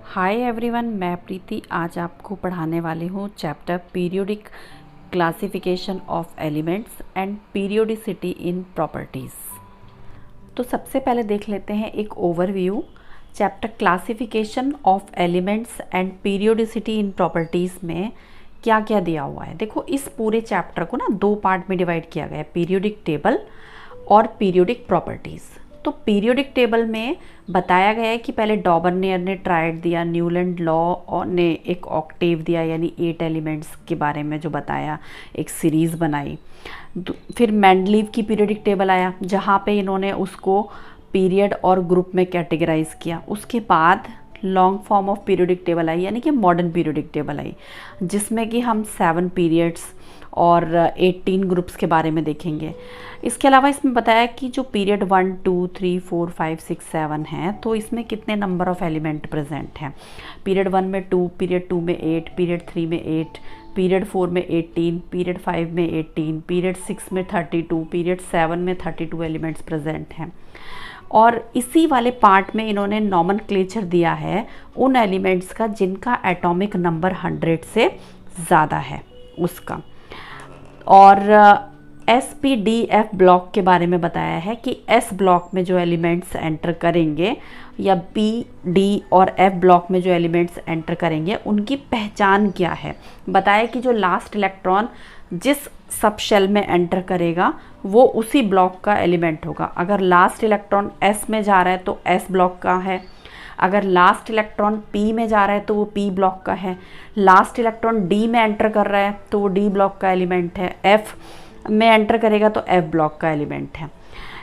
Hi everyone, मैं प्रीति आज आपको पढ़ाने वाली हूँ chapter periodic classification of elements and periodicity in properties. तो सबसे पहले देख लेते हैं एक overview. Chapter classification of elements and periodicity in properties में क्या क्या दिया हुआ है। देखो, इस पूरे चैप्टर को ना दो पार्ट में डिवाइड किया गया है, पीरियोडिक टेबल और पीरियोडिक प्रॉपर्टीज़। तो पीरियोडिक टेबल में बताया गया है कि पहले डॉबरनेयर ने ट्राइड दिया, न्यूलैंड लॉ ने एक ऑक्टेव दिया, यानी 8 एलिमेंट्स के बारे में जो बताया, एक सीरीज़ बनाई। फिर मेंडलीव की पीरियोडिक टेबल आया, जहाँ पे इन्होंने उसको पीरियड और ग्रुप में कैटेगराइज किया। उसके बाद long form of periodic table I, यानी कि मॉडर्न पीरियोडिक टेबल आई, जिसमें कि हम 7 पीरियड्स और 18 ग्रुप्स के बारे में देखेंगे। इसके अलावा इसमें बताया कि जो पीरियड 1, 2, 3, 4, 5, 6, 7 हैं, तो इसमें कितने नंबर ऑफ एलिमेंट प्रेजेंट हैं। पीरियड 1 में 2, पीरियड 2 में 8, पीरियड 3 में 8, पीरियड 4 में 18, पीरियड 5 में 18, पीरियड 6 में 32, पीरियड 7 में 32 एलिमेंट्स प्रेजेंट हैं। और इसी वाले पार्ट में इन्होंने नॉमेनक्लेचर दिया है उन एलिमेंट्स का जिनका एटॉमिक नंबर 100 से ज़्यादा है उसका। और SPDF ब्लॉक के बारे में बताया है कि S ब्लॉक में जो एलिमेंट्स एंटर करेंगे या B, D और F ब्लॉक में जो एलिमेंट्स एंटर करेंगे उनकी पहचान क्या है। बताया कि जो लास्ट इलेक्ट्रॉन जिस सब शेल में एंटर करेगा वो उसी ब्लॉक का एलिमेंट होगा। अगर लास्ट इलेक्ट्रॉन S में जा रहा है तो S ब्लॉक का है, अगर लास्ट इलेक्ट्रॉन P में जा रहा है तो वो P ब्लॉक का है, लास्ट इलेक्ट्रॉन D में एंटर कर रहा है तो वो D ब्लॉक का एलिमेंट है, F में एंटर करेगा तो F ब्लॉक का एलिमेंट है।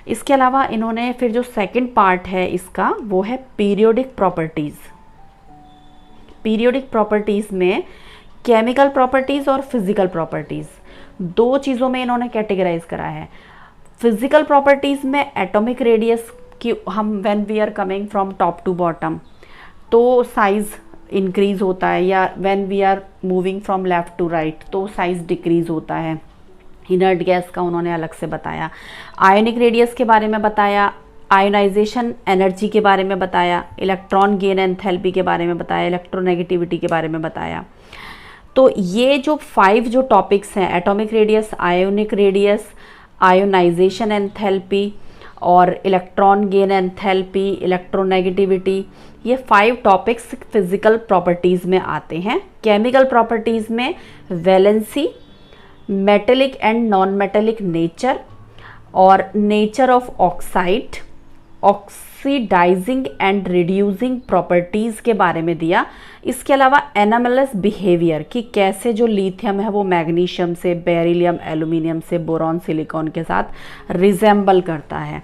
इसके अलावा इन्होंने फिर जो सेकंड पार्ट है इसका वो है पीरियोडिक प्रॉपर्टीज़। पीरियोडिक प्रॉपर्टीज़ में केमिकल प्रॉपर्टीज़ और फिजिकल प्रॉपर्टीज़ दो चीज़ों में इन्होंने कैटेगराइज करा है। फिजिकल प्रॉपर्टीज़ में एटॉमिक रेडियस कि हम when we are coming from top to bottom तो साइज़ इंक्रीज़ होता है, या when we are moving from left to right तो साइज़ डिक्रीज़ होता है। इनर्ट गैस का उन्होंने अलग से बताया। आयोनिक रेडियस के बारे में बताया, आयोनाइजेशन एनर्जी के बारे में बताया, इलेक्ट्रॉन गेन एंथैल्पी के बारे में बताया, इलेक्ट्रोनेगेटिविटी के बारे में बताया। तो ये जो 5 जो टॉपिक्स हैं, atomic radius, ionic radius, ionisation enthalpy और इलेक्ट्रॉन गेन एंथैल्पी, इलेक्ट्रोनेगेटिविटी, ये 5 टॉपिक्स फिजिकल प्रॉपर्टीज़ में आते हैं। केमिकल प्रॉपर्टीज़ में valency, metallic and non metallic nature और nature of oxide, oxidising and reducing properties के बारे में दिया। इसके अलावा एनामलस बिहेवियर कि कैसे जो लिथियम है वो मैग्नीशियम से, बेरिलियम, एल्यूमिनियम से, बोरॉन, सिलिकॉन के साथ रिजेंबल करता है।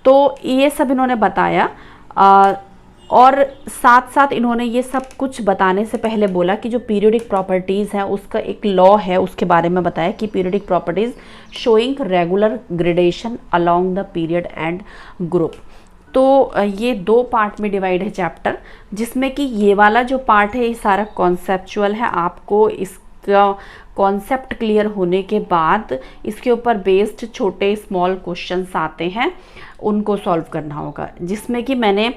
तो ये सब इन्होंने बताया। और साथ साथ इन्होंने ये सब कुछ बताने से पहले बोला कि जो पीरियोडिक प्रॉपर्टीज़ हैं उसका एक लॉ है, उसके बारे में बताया कि periodic properties showing regular gradation along the period and group. तो ये दो पार्ट में डिवाइड है चैप्टर, जिसमें कि ये वाला जो पार्ट है ये सारा कॉन्सेप्चुअल है। आपको इसका कॉन्सेप्ट क्लियर होने के बाद इसके ऊपर बेस्ड छोटे स्मॉल क्वेश्चंस आते हैं, उनको सॉल्व करना होगा। जिसमें कि मैंने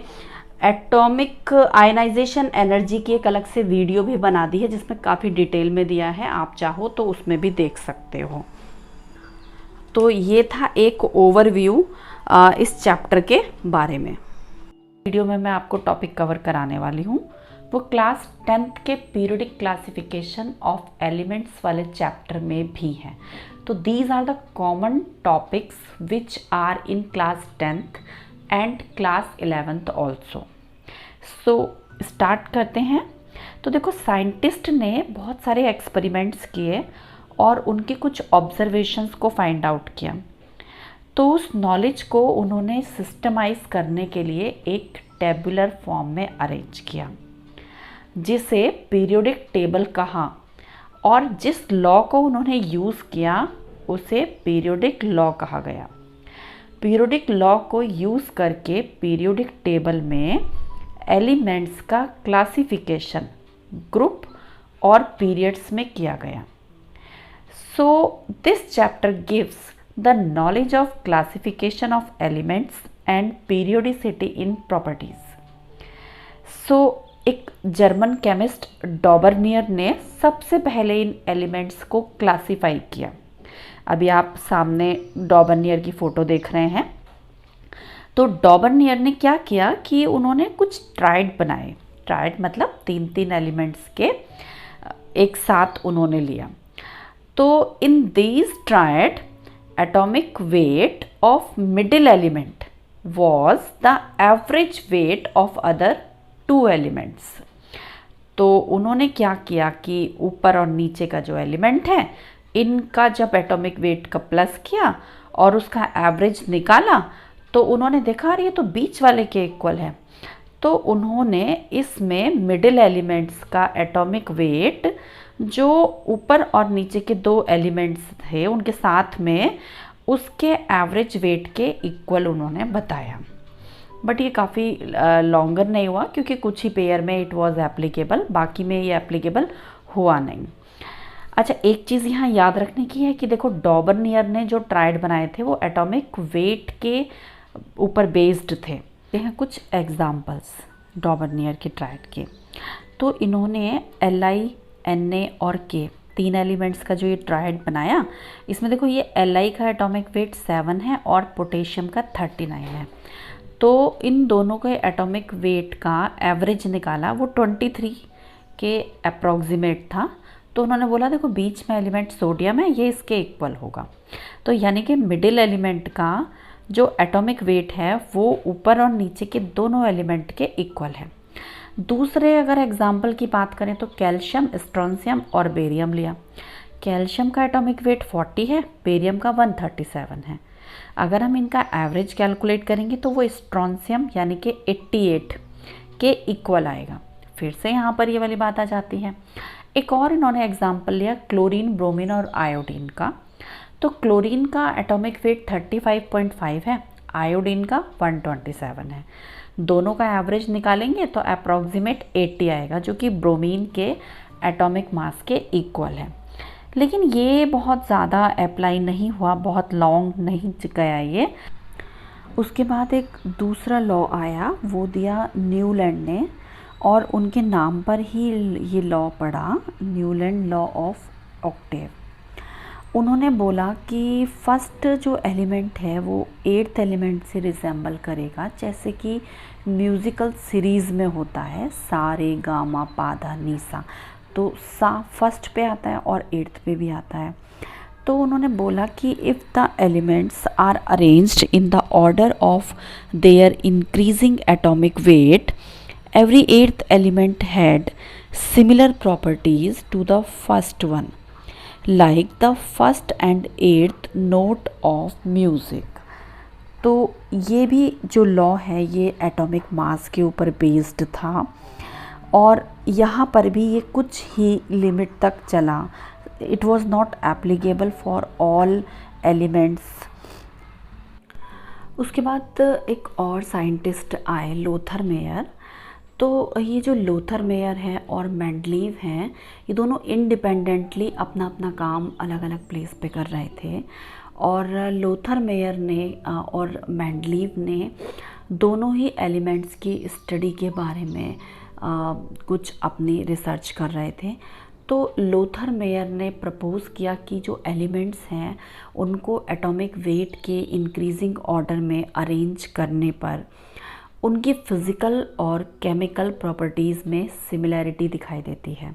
एटॉमिक आयनाइजेशन एनर्जी की एक अलग से वीडियो भी बना दी है, जिसमें काफ़ी डिटेल में दिया है, आप चाहो तो उसमें भी देख सकते हो। तो ये था एक ओवरव्यू इस चैप्टर के बारे में। वीडियो में मैं आपको टॉपिक कवर कराने वाली हूँ वो क्लास 10th के पीरियोडिक क्लासिफिकेशन ऑफ एलिमेंट्स वाले चैप्टर में भी है। तो these are the common topics which are in class 10th and class 11th also. So start करते हैं। तो देखो, साइंटिस्ट ने बहुत सारे एक्सपेरिमेंट्स किए और उनके कुछ ऑब्जर्वेशंस को फाइंड आउट किया। तो उस नॉलेज को उन्होंने सिस्टमाइज करने के लिए एक टेबुलर फॉर्म में अरेंज किया, जिसे पीरियोडिक टेबल कहा। और जिस लॉ को उन्होंने यूज़ किया उसे पीरियोडिक लॉ कहा गया। पीरियोडिक लॉ को यूज़ करके पीरियोडिक टेबल में एलिमेंट्स का क्लासिफिकेशन ग्रुप और पीरियड्स में किया गया। So this chapter gives the knowledge of classification of elements and periodicity in properties. सो एक जर्मन केमिस्ट डॉबरनियर ने सबसे पहले इन एलिमेंट्स को क्लासिफाई किया। अभी आप सामने डॉबरनियर की फ़ोटो देख रहे हैं। तो डॉबरनियर ने क्या किया कि उन्होंने कुछ ट्राइड बनाए। ट्राइड मतलब 3-3 एलिमेंट्स के एक साथ उन्होंने लिया। तो in these tried atomic weight of middle element was the average weight of other 2 elements। तो उन्होंने क्या किया कि ऊपर और नीचे का जो एलिमेंट है इनका जब एटॉमिक वेट का प्लस किया और उसका एवरेज निकाला तो उन्होंने देखा ये तो बीच वाले के इक्वल है। तो उन्होंने इसमें मिडिल एलिमेंट्स का एटॉमिक वेट जो ऊपर और नीचे के 2 एलिमेंट्स थे उनके साथ में उसके एवरेज वेट के इक्वल उन्होंने बताया। बट ये काफ़ी लॉन्गर नहीं हुआ क्योंकि कुछ ही पेयर में इट वाज एप्लीकेबल, बाकी में ये एप्लीकेबल हुआ नहीं। अच्छा, एक चीज़ यहाँ याद रखने की है कि देखो डॉबरनियर ने जो ट्राइड बनाए थे वो एटॉमिक वेट के ऊपर बेस्ड थे। ये हैं कुछ एग्जाम्पल्स डॉबरनियर के ट्राइड के। तो इन्होंने Li, Na और K 3 एलिमेंट्स का जो ये ट्राइड बनाया, इसमें देखो ये Li का एटॉमिक वेट 7 है और पोटेशियम का 39 है। तो इन दोनों के एटॉमिक वेट का एवरेज निकाला, वो 23 के अप्रॉक्सीमेट था। तो उन्होंने बोला देखो बीच में एलिमेंट सोडियम है, ये इसके इक्वल होगा। तो यानी कि मिडिल एलिमेंट का जो एटॉमिक वेट है वो ऊपर और नीचे के दोनों एलिमेंट के इक्वल है। दूसरे अगर एग्जाम्पल की बात करें तो कैल्शियम, स्ट्रोंशियम और बेरियम लिया। कैल्शियम का एटॉमिक वेट 40 है, बेरियम का 137 है। अगर हम इनका एवरेज कैलकुलेट करेंगे तो वो स्ट्रोंशियम यानी कि 88 के इक्वल आएगा। फिर से यहाँ पर ये वाली बात आ जाती है। एक और इन्होंने एग्जाम्पल लिया क्लोरीन, ब्रोमीन और आयोडीन का। तो क्लोरीन का एटॉमिक वेट 35.5 है, आयोडीन का 127 है। दोनों का एवरेज निकालेंगे तो अप्रॉक्सीमेट 80 आएगा, जो कि ब्रोमीन के एटॉमिक मास के इक्वल है। लेकिन ये बहुत ज़्यादा अप्लाई नहीं हुआ, बहुत लॉन्ग नहीं गया ये। उसके बाद एक दूसरा लॉ आया, वो दिया न्यूलैंड ने, और उनके नाम पर ही ये लॉ पड़ा, न्यूलैंड लॉ ऑफ ऑक्टेव। उन्होंने बोला कि फर्स्ट जो एलिमेंट है वो 8th एलिमेंट से रिसेंबल करेगा, जैसे कि म्यूज़िकल सीरीज़ में होता है सा रे गा मा पा धा नी सा। तो सा फर्स्ट पे आता है और 8th पे भी आता है। तो उन्होंने बोला कि if the elements are arranged in the order of their increasing atomic weight, every 8th element had similar properties to the first one, like the first and 8th note of music। तो ये भी जो law है ये atomic mass के ऊपर based था, और यहाँ पर भी ये कुछ ही लिमिट तक चला। It was not applicable for all elements. उसके बाद एक और साइंटिस्ट आए, लोथर मेयर। तो ये जो लोथर मेयर है और मेंडलीव हैं, ये दोनों इंडिपेंडेंटली अपना अपना काम अलग अलग प्लेस पे कर रहे थे। और लोथर मेयर ने और मेंडलीव ने दोनों ही एलिमेंट्स की स्टडी के बारे में कुछ अपनी रिसर्च कर रहे थे। तो लोथर मेयर ने प्रपोज़ किया कि जो एलिमेंट्स हैं उनको एटॉमिक वेट के इंक्रीजिंग ऑर्डर में अरेंज करने पर उनकी फ़िज़िकल और केमिकल प्रॉपर्टीज़ में सिमिलैरिटी दिखाई देती है।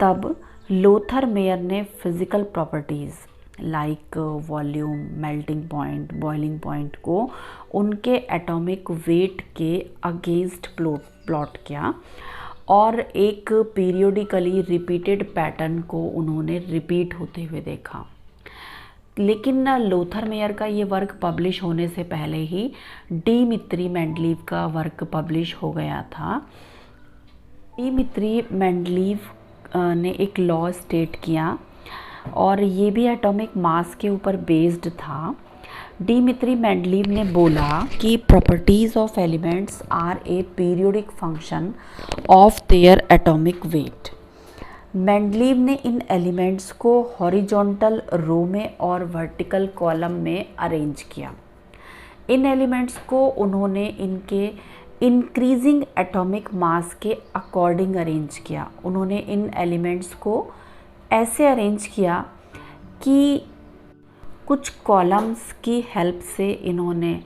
तब लोथर मेयर ने physical properties like volume, melting point, boiling point को उनके एटॉमिक वेट के अगेंस्ट प्लॉट किया, और एक पीरियोडिकली रिपीटेड पैटर्न को उन्होंने रिपीट होते हुए देखा। लेकिन लोथर मेयर का ये वर्क पब्लिश होने से पहले ही डिमित्री मेंडलीव का वर्क पब्लिश हो गया था। डिमित्री मेंडलीव ने एक लॉ स्टेट किया, और ये भी एटॉमिक मास के ऊपर बेस्ड था। डिमित्री मेंडलीव ने बोला कि properties of elements are a periodic function of their atomic weight. Mendeleev ने इन एलिमेंट्स को हॉरिजॉन्टल रो में और वर्टिकल कॉलम में अरेंज किया। इन एलिमेंट्स को उन्होंने इनके इंक्रीजिंग एटॉमिक मास के अकॉर्डिंग अरेंज किया। उन्होंने इन एलिमेंट्स को ऐसे अरेंज किया कि कुछ कॉलम्स की हेल्प से इन्होंने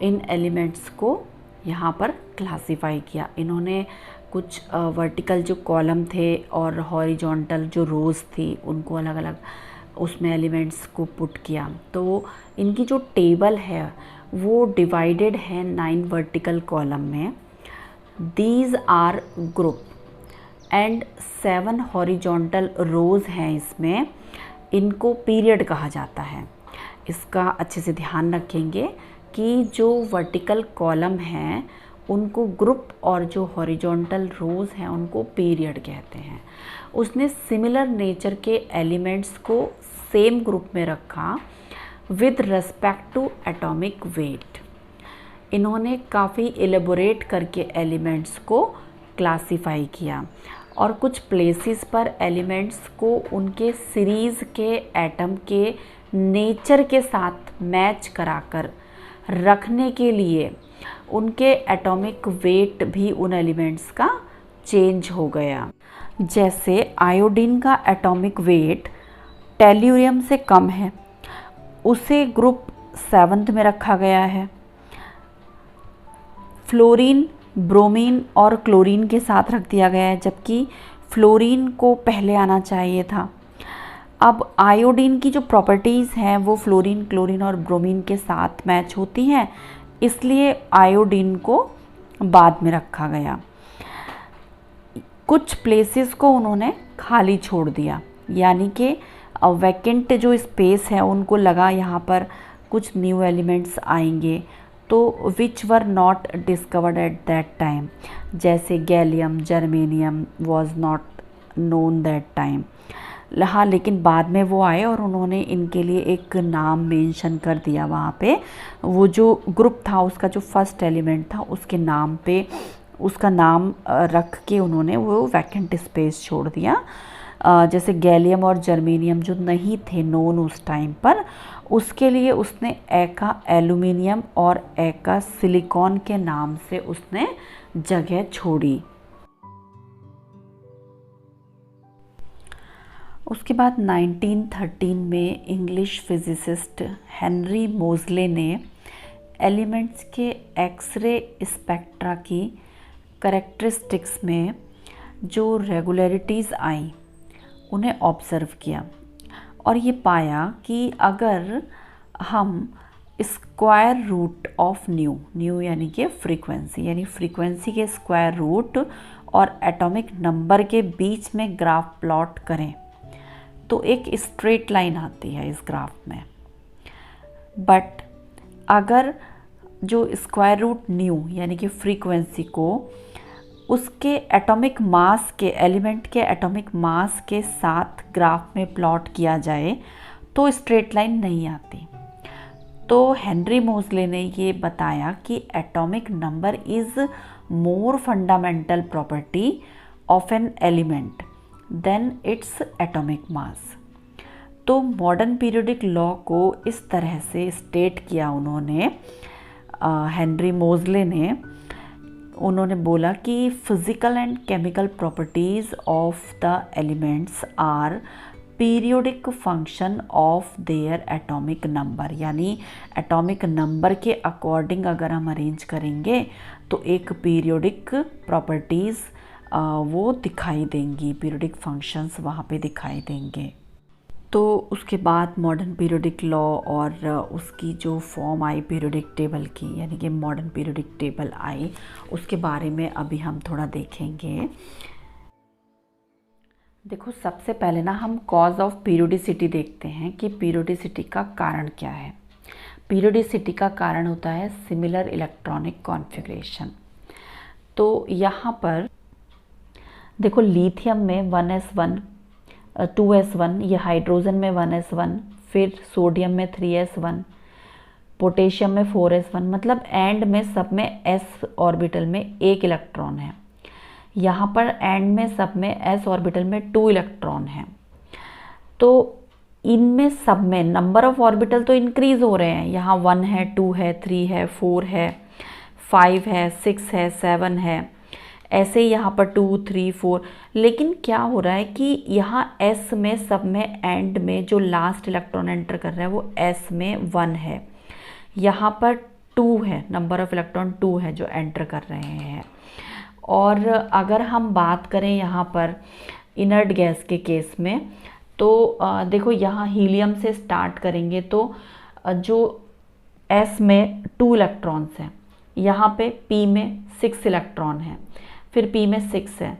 इन एलिमेंट्स को यहाँ पर क्लासिफाई किया। इन्होंने कुछ वर्टिकल जो कॉलम थे और हॉरिजॉन्टल जो रोज़ थी उनको अलग अलग उसमें एलिमेंट्स को पुट किया। तो इनकी जो टेबल है वो डिवाइडेड है 9 वर्टिकल कॉलम में। These are group and 7 horizontal rows हैं इसमें। इनको पीरियड कहा जाता है। इसका अच्छे से ध्यान रखेंगे कि जो वर्टिकल कॉलम हैं उनको ग्रुप और जो हॉरिजॉन्टल रोज़ हैं उनको पीरियड कहते हैं। उसने सिमिलर नेचर के एलिमेंट्स को सेम ग्रुप में रखा with respect to atomic weight. इन्होंने काफ़ी एलेबोरेट करके एलिमेंट्स को क्लासिफाई किया और कुछ प्लेसेस पर एलिमेंट्स को उनके सीरीज़ के एटम के नेचर के साथ मैच कराकर रखने के लिए उनके एटॉमिक वेट भी उन एलिमेंट्स का चेंज हो गया। जैसे आयोडीन का एटॉमिक वेट टेल्यूरियम से कम है, उसे ग्रुप 7 में रखा गया है। फ्लोरीन, ब्रोमीन और क्लोरीन के साथ रख दिया गया है, जबकि फ्लोरीन को पहले आना चाहिए था। अब आयोडीन की जो प्रॉपर्टीज़ हैं वो फ्लोरीन, क्लोरीन और ब्रोमीन के साथ मैच होती हैं, इसलिए आयोडीन को बाद में रखा गया। कुछ प्लेसेस को उन्होंने खाली छोड़ दिया, यानी कि वैकेंट जो स्पेस है उनको लगा यहाँ पर कुछ न्यू एलिमेंट्स आएंगे, तो which were not discovered at that time. जैसे gallium, germanium was not known that time. हाँ, लेकिन बाद में वो आए और उन्होंने इनके लिए एक नाम मेंशन कर दिया वहाँ पे। वो जो ग्रुप था उसका जो फर्स्ट एलिमेंट था उसके नाम पे उसका नाम रख के उन्होंने वो वैकेंट स्पेस छोड़ दिया। जैसे गैलियम और जर्मेनियम जो नहीं थे नोन उस टाइम पर, उसके लिए उसने एका एल्यूमिनियम और एका सिलिकॉन के नाम से उसने जगह छोड़ी। उसके बाद 1913 में इंग्लिश फिजिसिस्ट हेनरी मोज़ले ने एलिमेंट्स के एक्सरे स्पेक्ट्रा की कैरेक्टरिस्टिक्स में जो रेगुलरिटीज़ आई उन्हें ऑब्ज़र्व किया और ये पाया कि अगर हम स्क्वायर रूट ऑफ न्यू यानी कि फ्रीक्वेंसी के स्क्वायर रूट और एटॉमिक नंबर के बीच में ग्राफ प्लॉट करें तो एक स्ट्रेट लाइन आती है इस ग्राफ में। बट अगर जो स्क्वायर रूट न्यू यानी कि फ्रीक्वेंसी को उसके एटॉमिक मास के एलिमेंट के एटॉमिक मास के साथ ग्राफ में प्लॉट किया जाए तो स्ट्रेट लाइन नहीं आती। तो हेनरी मोज़ले ने ये बताया कि atomic number is more fundamental property of an element than its atomic mass. तो मॉडर्न पीरियोडिक लॉ को इस तरह से स्टेट किया उन्होंने, हेनरी मोज़ले ने। उन्होंने बोला कि physical and chemical properties of the elements are periodic function of their atomic number, यानी एटॉमिक नंबर के अकॉर्डिंग अगर हम अरेंज करेंगे तो एक पीरियोडिक प्रॉपर्टीज़ वो दिखाई देंगी, पीरियोडिक फंक्शंस वहाँ पे दिखाई देंगे। तो उसके बाद मॉडर्न पीरियोडिक लॉ और उसकी जो फॉर्म आई पीरियोडिक टेबल की, यानी कि मॉडर्न पीरियोडिक टेबल आई, उसके बारे में अभी हम थोड़ा देखेंगे। देखो, सबसे पहले ना हम कॉज ऑफ पीरियोडिसिटी देखते हैं कि पीरियोडिसिटी का कारण क्या है। पीरियोडिसिटी का कारण होता है सिमिलर इलेक्ट्रॉनिक कॉन्फ़िगरेशन। तो यहाँ पर देखो, लिथियम में 1s1 2s1, ये हाइड्रोजन में 1s1, फिर सोडियम में 3s1, पोटेशियम में 4s1, मतलब एंड में सब में s ऑर्बिटल में एक इलेक्ट्रॉन है। यहाँ पर एंड में सब में s ऑर्बिटल में 2 इलेक्ट्रॉन हैं। तो इनमें सब में नंबर ऑफ ऑर्बिटल तो इंक्रीज हो रहे हैं, यहाँ 1 है, 2 है, 3 है, 4 है, 5 है, 6 है, 7 है, ऐसे ही यहाँ पर 2 3 4। लेकिन क्या हो रहा है कि यहाँ s में सब में एंड में जो लास्ट इलेक्ट्रॉन एंटर कर रहा है वो s में 1 है, यहाँ पर 2 है, नंबर ऑफ इलेक्ट्रॉन 2 है जो एंटर कर रहे हैं। और अगर हम बात करें यहाँ पर इनर्ट गैस के केस में, तो देखो यहाँ हीलियम से स्टार्ट करेंगे तो जो s में 2 इलेक्ट्रॉन्स हैं, यहाँ पे p में 6 इलेक्ट्रॉन है, फिर p में 6 है।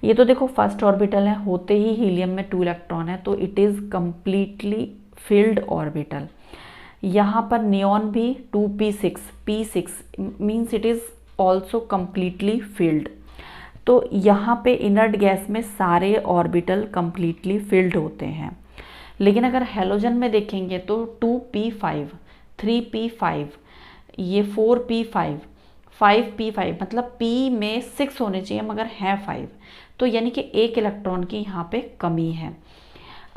ये तो देखो फर्स्ट ऑर्बिटल है, होते ही हीलियम में 2 इलेक्ट्रॉन है, तो it is completely field orbital. यहाँ पर नियॉन भी 2p6, p6 means it is also completely field. तो यहाँ पे इनर्ट गैस में सारे ऑर्बिटल कम्प्लीटली फिल्ड होते हैं। लेकिन अगर हैलोजन में देखेंगे तो 2p5, 3p5, ये 4p5, 5p5, मतलब p में 6 होने चाहिए मगर हैं 5, तो यानी कि एक इलेक्ट्रॉन की यहाँ पे कमी है।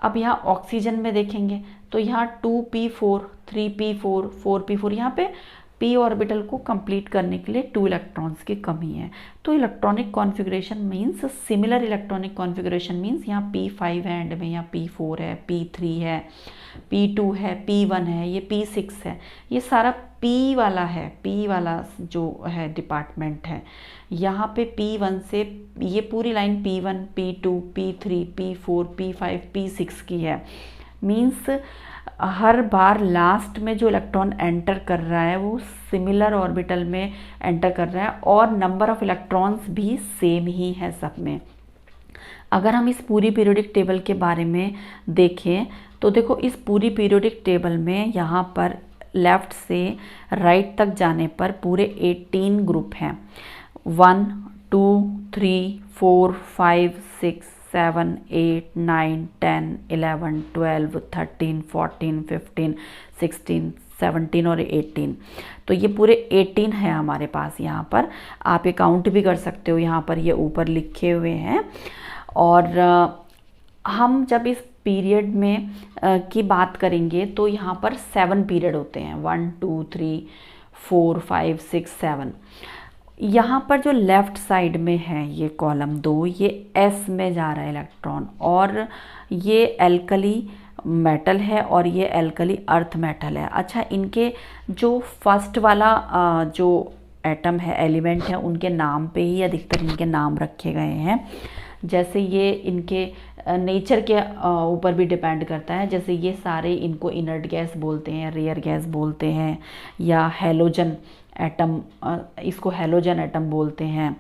अब यहाँ ऑक्सीजन में देखेंगे तो यहाँ 2p4, 3p4, 4p4, यहाँ पे p ऑर्बिटल को कंप्लीट करने के लिए 2 इलेक्ट्रॉन्स की कमी है। तो electronic configuration means similar electronic configuration means यहाँ p5 है एंड में, यहाँ p4 है, p3 है, p2 है, p1 है, ये p6 है, ये सारा p वाला है, p वाला जो है डिपार्टमेंट है। यहाँ पे p1 से ये पूरी line p1, p2, p3, p4, p5, p6 की है। मींस हर बार लास्ट में जो इलेक्ट्रॉन एंटर कर रहा है वो सिमिलर ऑर्बिटल में एंटर कर रहा है और नंबर ऑफ इलेक्ट्रॉन्स भी सेम ही है सब में। अगर हम इस पूरी पीरियोडिक टेबल के बारे में देखें तो देखो इस पूरी पीरियोडिक टेबल में यहाँ पर लेफ़्ट से राइट तक जाने पर पूरे 18 ग्रुप हैं। 1 2 3 4 5 6 7 8 9 10 11 12 13 14 15 16 17 और 18, तो ये पूरे 18 हैं हमारे पास। यहाँ पर आप ये काउंट भी कर सकते हो, यहाँ पर ये ऊपर लिखे हुए हैं। और हम जब इस पीरियड में की बात करेंगे तो यहाँ पर 7 पीरियड होते हैं, 1 2 3 4 5 6 7। यहाँ पर जो लेफ़्ट साइड में है ये कॉलम 2, ये s में जा रहा है इलेक्ट्रॉन, और ये एल्कली मेटल है और ये एल्कली अर्थ मेटल है। अच्छा, इनके जो फर्स्ट वाला जो एटम है, एलिमेंट है, उनके नाम पे ही अधिकतर इनके नाम रखे गए हैं। जैसे ये इनके नेचर के ऊपर भी डिपेंड करता है। जैसे ये सारे इनको इनर्ट गैस बोलते हैं, रेयर गैस बोलते हैं, या हैलोजन एटम, इसको हैलोजन एटम बोलते हैं।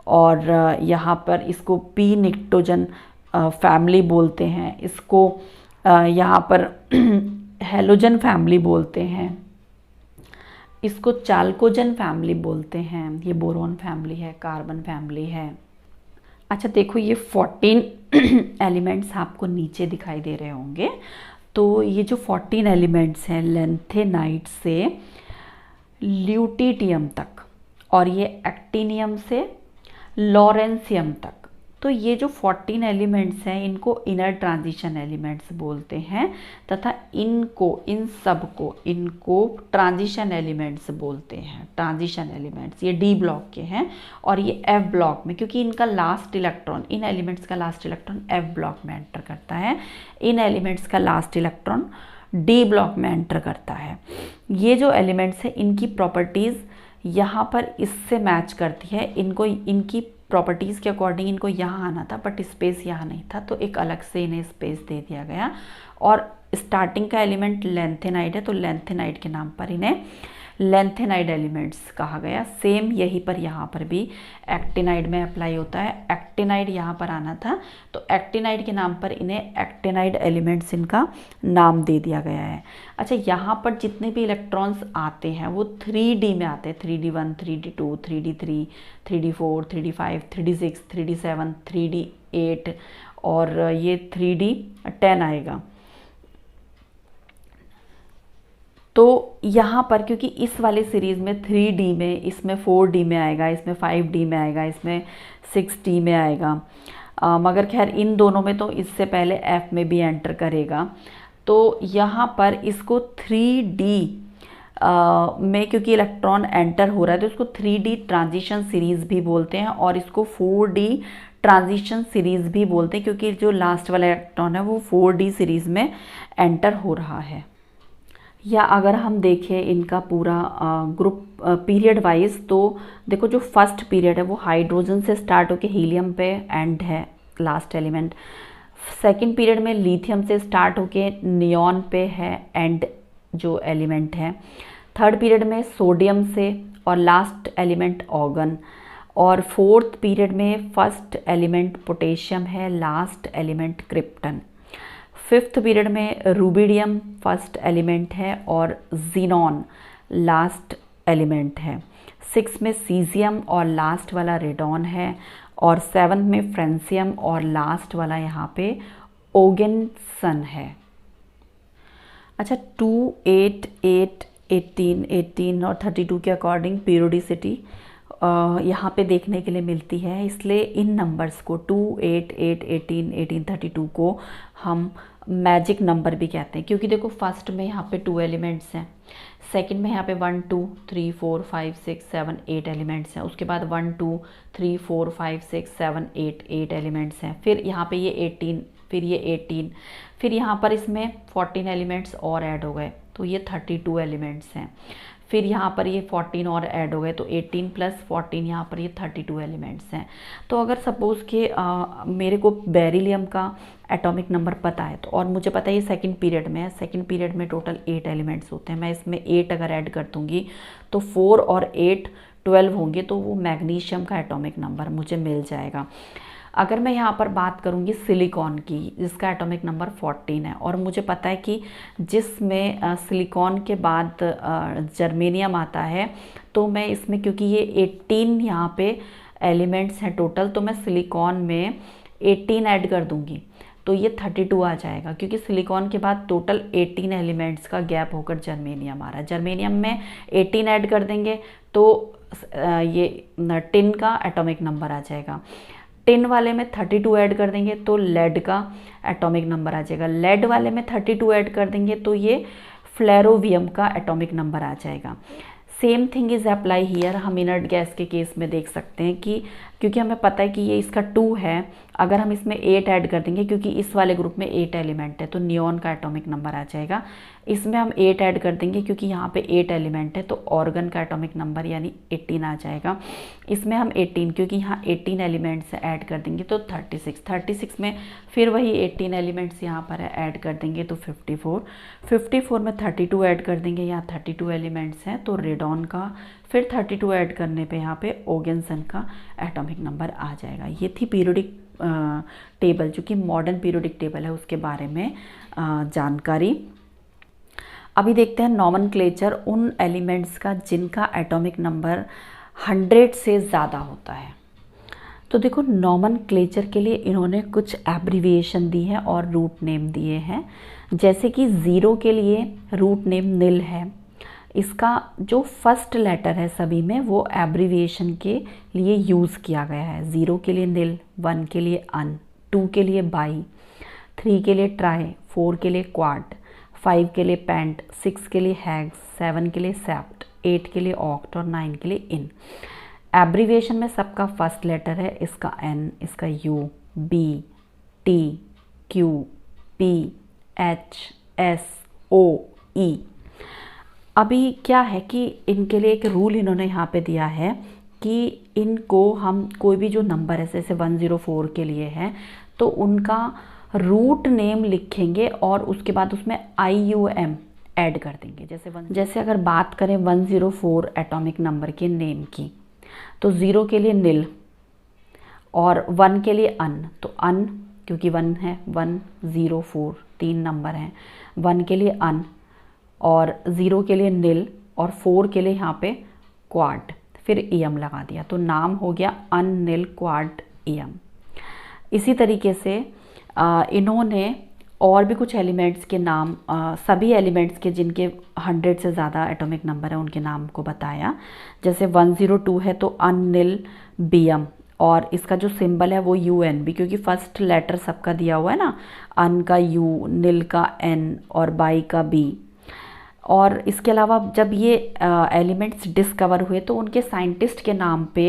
और यहाँ पर इसको पी निक्टोजन फैमिली बोलते हैं, इसको यहाँ पर हैलोजन फैमिली बोलते हैं, इसको चाल्कोजन फैमिली बोलते हैं, ये बोरोन फैमिली है, कार्बन फैमिली है। अच्छा देखो, ये 14 एलिमेंट्स आपको नीचे दिखाई दे रहे होंगे। तो ये जो 14 एलिमेंट्स हैं लेंथेनाइट से ल्यूटिटियम तक, और ये एक्टिनियम से लॉरेंसियम तक, तो ये जो 14 एलिमेंट्स हैं इनको इनर ट्रांजिशन एलिमेंट्स बोलते हैं, तथा इन सब को इनको ट्रांजिशन एलिमेंट्स बोलते हैं। ट्रांजिशन एलिमेंट्स ये डी ब्लॉक के हैं और ये एफ ब्लॉक में, क्योंकि इनका लास्ट इलेक्ट्रॉन, इन एलिमेंट्स का लास्ट इलेक्ट्रॉन एफ ब्लॉक में एंटर करता है, इन एलिमेंट्स का लास्ट इलेक्ट्रॉन डी ब्लॉक में एंटर करता है। ये जो एलिमेंट्स हैं इनकी प्रॉपर्टीज़ यहाँ पर इससे मैच करती है। इनको इनकी प्रॉपर्टीज़ के अकॉर्डिंग इनको यहाँ आना था, बट स्पेस यहाँ नहीं था, तो एक अलग से इन्हें स्पेस दे दिया गया। और स्टार्टिंग का एलिमेंट लेंथेनाइड है, तो लेंथेनाइड के नाम पर इन्हें लेंथेनाइड एलिमेंट्स कहा गया। सेम यहीं पर यहाँ पर भी एक्टिनाइड में अप्लाई होता है। एक्टिनाइड यहाँ पर आना था, तो एक्टिनाइड के नाम पर इन्हें एक्टिनाइड एलिमेंट्स इनका नाम दे दिया गया है। अच्छा, यहाँ पर जितने भी इलेक्ट्रॉन्स आते हैं वो 3D में आते हैं, 3D1, 3D2, 3D3, 3D4, 3D5, 3D6, 3D7, 3D8 और ये 3D10 आएगा। तो यहाँ पर क्योंकि इस वाले सीरीज़ में 3D में, इसमें 4D में आएगा, इसमें 5D में आएगा, इसमें 6D में आएगा, मगर खैर इन दोनों में तो इससे पहले F में भी एंटर करेगा। तो यहाँ पर इसको 3D में क्योंकि इलेक्ट्रॉन एंटर हो रहा है तो इसको 3D ट्रांजिशन सीरीज़ भी बोलते हैं और इसको 4D ट्रांजिशन सीरीज़ भी बोलते हैं, क्योंकि जो लास्ट वाला इलेक्ट्रॉन है वो 4D सीरीज़ में एंटर हो रहा है। या अगर हम देखें इनका पूरा ग्रुप पीरियड वाइज, तो देखो जो फर्स्ट पीरियड है वो हाइड्रोजन से स्टार्ट होकर हीलियम पे एंड है लास्ट एलिमेंट। सेकंड पीरियड में लिथियम से स्टार्ट होके नियॉन पे है एंड जो एलिमेंट है। थर्ड पीरियड में सोडियम से और लास्ट एलिमेंट ऑर्गन। और फोर्थ पीरियड में फर्स्ट एलिमेंट पोटेशियम है, last element krypton. Fifth period में रूबिडियम फर्स्ट एलिमेंट है और जीनॉन लास्ट एलिमेंट है। सिक्स में सीजियम और लास्ट वाला रेडॉन है। और सेवन्थ में फ्रेंसियम और लास्ट वाला यहाँ पे ओगेनसन है। अच्छा, 2, 8, 8, 18, 18 और 32 के अकॉर्डिंग पीरियोडिसिटी यहाँ पे देखने के लिए मिलती है, इसलिए इन नंबर्स को 2, 8, 8, 18, 18, 32 को हम मैजिक नंबर भी कहते हैं, क्योंकि देखो फर्स्ट में यहाँ पे 2 एलिमेंट्स हैं, सेकंड में यहाँ पे 1, 2, 3, 4, 5, 6, 7, 8 एलिमेंट्स हैं, उसके बाद 1, 2, 3, 4, 5, 6, 7, 8 एलिमेंट्स हैं, फिर यहाँ पे ये 18, फिर ये 18, फिर यहाँ पर इसमें 14 एलिमेंट्स और ऐड हो गए तो ये 32 एलिमेंट्स हैं। फिर यहाँ पर ये 14 और ऐड हो गए तो 18 + 14 यहाँ पर ये 32 एलिमेंट्स हैं। तो अगर सपोज़ कि मेरे को बेरिलियम का एटॉमिक नंबर पता है तो, और मुझे पता है ये सेकंड पीरियड में है, सेकंड पीरियड में टोटल 8 एलिमेंट्स होते हैं, मैं इसमें 8 अगर ऐड कर दूँगी तो 4 और 8 12 होंगे, तो वो मैग्नीशियम का एटॉमिक नंबर मुझे मिल जाएगा। अगर मैं यहाँ पर बात करूँगी सिलिकॉन की, जिसका एटॉमिक नंबर 14 है, और मुझे पता है कि जिसमें सिलिकॉन के बाद जर्मेनियम आता है, तो मैं इसमें क्योंकि ये 18 यहाँ पे एलिमेंट्स हैं टोटल, तो मैं सिलिकॉन में 18 ऐड कर दूँगी तो ये 32 आ जाएगा, क्योंकि सिलिकॉन के बाद टोटल 18 एलिमेंट्स का गैप होकर जर्मेनियम आ रहा है। जर्मेनियम में 18 ऐड कर देंगे तो ये टिन का एटॉमिक नंबर आ जाएगा। टिन वाले में 32 ऐड कर देंगे तो लेड का एटॉमिक नंबर आ जाएगा। लेड वाले में 32 ऐड कर देंगे तो ये फ्लेरोवियम का एटॉमिक नंबर आ जाएगा। Same thing is apply here. हम इनर्ट गैस के केस में देख सकते हैं कि क्योंकि हमें पता है कि ये इसका 2 है, अगर हम इसमें 8 ऐड कर देंगे, क्योंकि इस वाले ग्रुप में 8 एलिमेंट है तो नियॉन का एटॉमिक नंबर आ जाएगा। इसमें हम 8 ऐड कर देंगे क्योंकि यहाँ पे 8 एलिमेंट है तो ऑर्गन का एटॉमिक नंबर यानी 18 आ जाएगा। इसमें हम 18 क्योंकि यहाँ 18 एलिमेंट्स ऐड कर देंगे तो 36 में फिर वही 18 एलिमेंट्स यहाँ पर ऐड कर देंगे तो 54 में 32 ऐड कर देंगे, यहाँ 32 एलिमेंट्स हैं तो रेडॉन का, फिर 32 ऐड करने पे यहाँ पे ओगेनसन का एटॉमिक नंबर आ जाएगा। ये थी पीरियोडिक टेबल, जो कि मॉडर्न पीरियोडिक टेबल है उसके बारे में जानकारी। अभी देखते हैं नॉमेनक्लेचर उन एलिमेंट्स का जिनका एटॉमिक नंबर 100 से ज़्यादा होता है। तो देखो नॉमेनक्लेचर के लिए इन्होंने कुछ एब्रीविएशन दी है और रूट नेम दिए हैं। जैसे कि 0 के लिए रूट नेम निल है, इसका जो फर्स्ट लेटर है सभी में वो एब्रीविएशन के लिए यूज़ किया गया है। 0 के लिए निल, 1 के लिए अन, 2 के लिए बाई, 3 के लिए ट्राई, 4 के लिए क्वाड, 5 के लिए पेंट, 6 के लिए हैग्स, 7 के लिए सेप्ट, 8 के लिए ऑक्ट और 9 के लिए इन। एब्रीविएशन में सबका फर्स्ट लेटर है, इसका एन, इसका U, B, T, Q, P, H, S, O, E. अभी क्या है कि इनके लिए एक रूल इन्होंने यहाँ पे दिया है कि इनको हम कोई भी जो नंबर है जैसे 104 के लिए है तो उनका रूट नेम लिखेंगे और उसके बाद उसमें IUM ऐड कर देंगे। जैसे अगर बात करें 104 एटॉमिक नंबर के नेम की, तो 0 के लिए निल और 1 के लिए अन, तो अन क्योंकि 1 है, 1, 0, 4 3 नंबर हैं, 1 के लिए अन और 0 के लिए निल और 4 के लिए यहाँ पे क्वाड, फिर EM लगा दिया तो नाम हो गया अन निल क्वाड EM। इसी तरीके से इन्होंने और भी कुछ एलिमेंट्स के नाम, सभी एलिमेंट्स के जिनके 100 से ज़्यादा एटॉमिक नंबर है उनके नाम को बताया। जैसे 102 है तो अननिल BM और इसका जो सिंबल है वो UNB, क्योंकि फर्स्ट लेटर सबका दिया हुआ है ना, अन का U, निल का N और बाई का B। और इसके अलावा जब ये एलिमेंट्स डिस्कवर हुए तो उनके साइंटिस्ट के नाम पे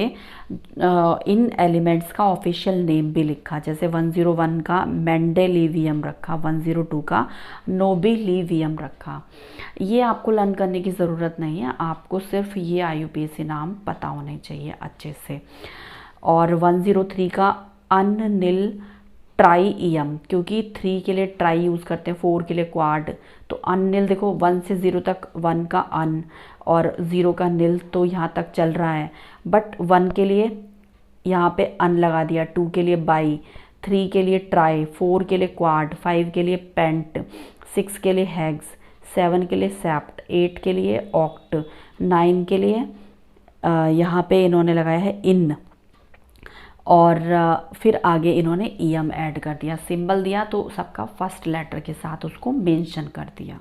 इन एलिमेंट्स का ऑफिशियल नेम भी लिखा, जैसे 101 का मेंडेलिवियम रखा, 102 का नोबिलिवियम रखा। ये आपको लर्न करने की ज़रूरत नहीं है, आपको सिर्फ ये IUPAC नाम पता होने चाहिए अच्छे से। और 103 का अननिल ट्राईइयम, क्योंकि 3 के लिए ट्राई यूज़ करते हैं, 4 के लिए क्वाड, तो अननिल देखो 1 से 0 तक 1 का अन और 0 का निल, तो यहाँ तक चल रहा है। बट 1 के लिए यहाँ पे अन लगा दिया, 2 के लिए बाई, 3 के लिए ट्राई, 4 के लिए क्वाड, 5 के लिए पेंट, 6 के लिए हैग्स, 7 के लिए सेप्ट, 8 के लिए ऑक्ट, 9 के लिए यहाँ पे इन्होंने लगाया है इन, और फिर आगे इन्होंने ईएम ऐड कर दिया, सिंबल दिया तो सबका फर्स्ट लेटर के साथ उसको मेंशन कर दिया।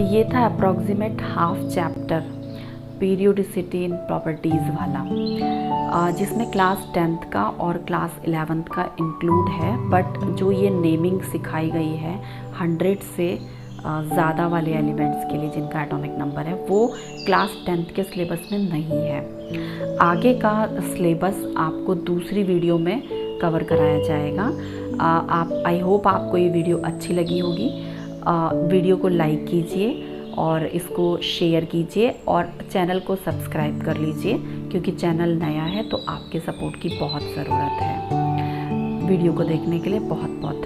ये था अप्रॉक्सीमेट हाफ चैप्टर पीरियोडिसिटी इन प्रॉपर्टीज़ वाला, जिसमें क्लास 10th का और क्लास 11th का इंक्लूड है। बट जो ये नेमिंग सिखाई गई है 100 से ज़्यादा वाले एलिमेंट्स के लिए जिनका एटॉमिक नंबर है, वो क्लास 10th के सिलेबस में नहीं है। आगे का सिलेबस आपको दूसरी वीडियो में कवर कराया जाएगा। आप आई होप आपको ये वीडियो अच्छी लगी होगी। वीडियो को लाइक कीजिए और इसको शेयर कीजिए और चैनल को सब्सक्राइब कर लीजिए, क्योंकि चैनल नया है तो आपके सपोर्ट की बहुत ज़रूरत है। वीडियो को देखने के लिए बहुत बहुत